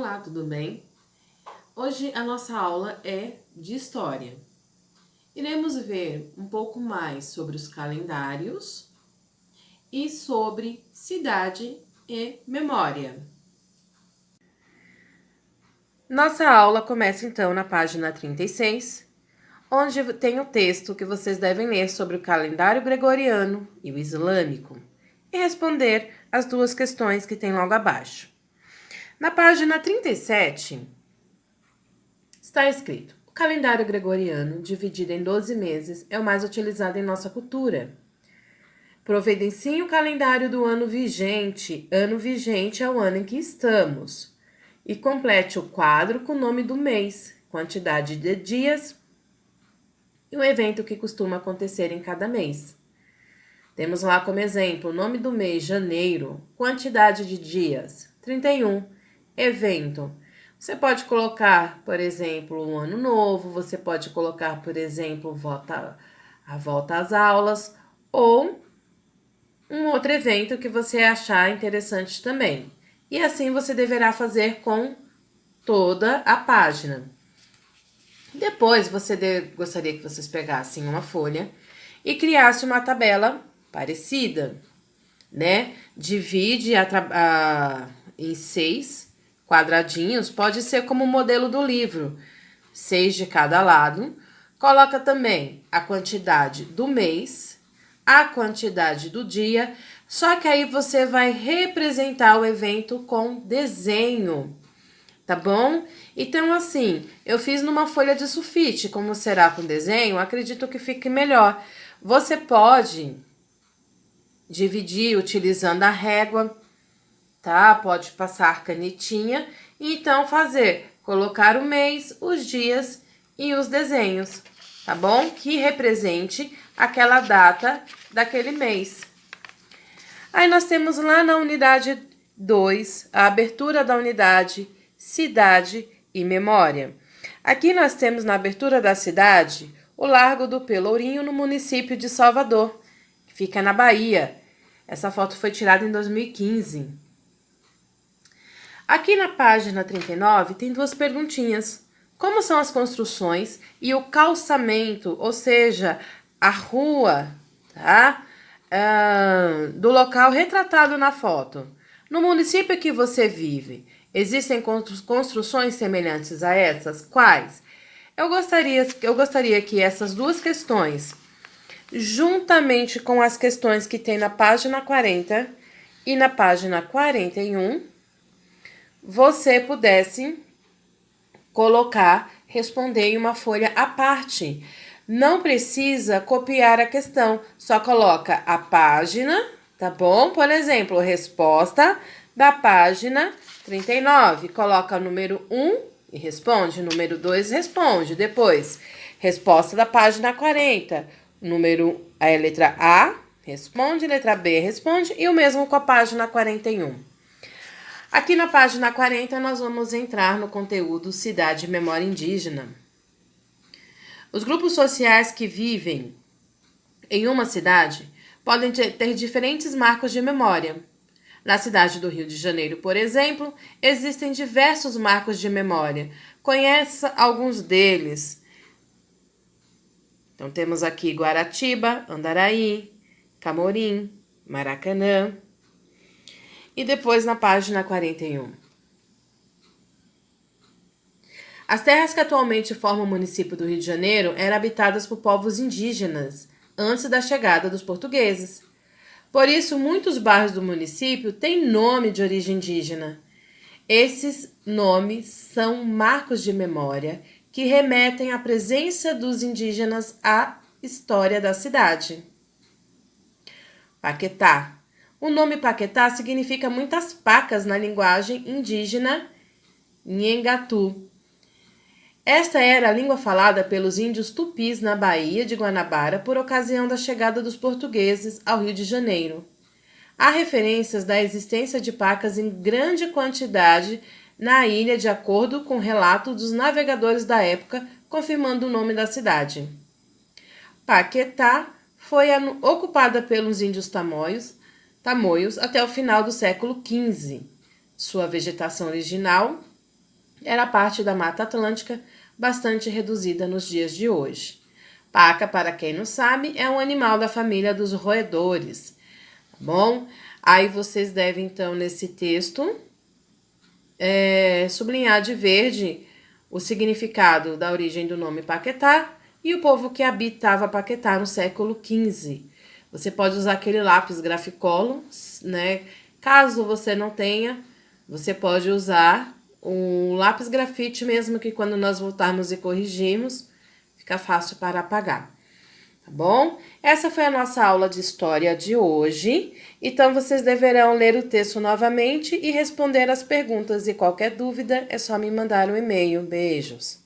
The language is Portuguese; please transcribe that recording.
Olá, tudo bem? Hoje a nossa aula é de História. Iremos ver um pouco mais sobre os calendários e sobre cidade e memória. Nossa aula começa então na página 36, onde tem o texto que vocês devem ler sobre o calendário gregoriano e o islâmico e responder as duas questões que tem logo abaixo. Na página 37, está escrito: o calendário gregoriano, dividido em 12 meses, é o mais utilizado em nossa cultura. Providencie o calendário do ano vigente. Ano vigente é o ano em que estamos. E complete o quadro com o nome do mês, quantidade de dias e o evento que costuma acontecer em cada mês. Temos lá como exemplo o nome do mês, janeiro, quantidade de dias, 31, evento. Você pode colocar, por exemplo, um ano novo, você pode colocar, por exemplo, a volta às aulas, ou um outro evento que você achar interessante também. E assim você deverá fazer com toda a página. Depois, gostaria que vocês pegassem uma folha e criassem uma tabela parecida, né? Divide em 6 quadradinhos, pode ser como o modelo do livro, 6 de cada lado. Coloca também a quantidade do mês, a quantidade do dia, só que aí você vai representar o evento com desenho, tá bom? Então, assim, eu fiz numa folha de sulfite, como será com desenho, acredito que fique melhor. Você pode dividir utilizando a régua, tá? Pode passar canetinha e então colocar o mês, os dias e os desenhos, tá bom? Que represente aquela data daquele mês. Aí nós temos lá na unidade 2, a abertura da unidade Cidade e Memória. Aqui nós temos na abertura da cidade o Largo do Pelourinho, no município de Salvador, que fica na Bahia. Essa foto foi tirada em 2015. Aqui na página 39 tem duas perguntinhas. Como são as construções e o calçamento, ou seja, a rua, tá? Do local retratado na foto. No município que você vive, existem construções semelhantes a essas? Quais? Eu gostaria que essas duas questões, juntamente com as questões que tem na página 40 e na página 41, você pudesse responder em uma folha à parte. Não precisa copiar a questão, só coloca a página, tá bom? Por exemplo, resposta da página 39. Coloca o número 1 e responde, número 2 responde. Depois, resposta da página 40. A letra A responde, letra B responde e o mesmo com a página 41. Aqui na página 40 nós vamos entrar no conteúdo Cidade e Memória Indígena. Os grupos sociais que vivem em uma cidade podem ter diferentes marcos de memória. Na cidade do Rio de Janeiro, por exemplo, existem diversos marcos de memória. Conheça alguns deles. Então temos aqui Guaratiba, Andaraí, Camorim, Maracanã. E depois na página 41. As terras que atualmente formam o município do Rio de Janeiro eram habitadas por povos indígenas antes da chegada dos portugueses. Por isso, muitos bairros do município têm nome de origem indígena. Esses nomes são marcos de memória que remetem à presença dos indígenas à história da cidade. Paquetá. O nome Paquetá significa muitas pacas na linguagem indígena Nhengatu. Esta era a língua falada pelos índios tupis na Baía de Guanabara por ocasião da chegada dos portugueses ao Rio de Janeiro. Há referências da existência de pacas em grande quantidade na ilha, de acordo com relatos dos navegadores da época, confirmando o nome da cidade. Paquetá foi ocupada pelos índios tamoios até o final do século XV. Sua vegetação original era parte da Mata Atlântica, bastante reduzida nos dias de hoje. Paca, para quem não sabe, é um animal da família dos roedores, tá bom? Aí vocês devem, então, nesse texto, sublinhar de verde o significado da origem do nome Paquetá e o povo que habitava Paquetá no século XV. Você pode usar aquele lápis graficolo, né? Caso você não tenha, você pode usar um lápis grafite, mesmo que quando nós voltarmos e corrigirmos, fica fácil para apagar. Tá bom? Essa foi a nossa aula de história de hoje. Então, vocês deverão ler o texto novamente e responder as perguntas. E qualquer dúvida, é só me mandar um e-mail. Beijos!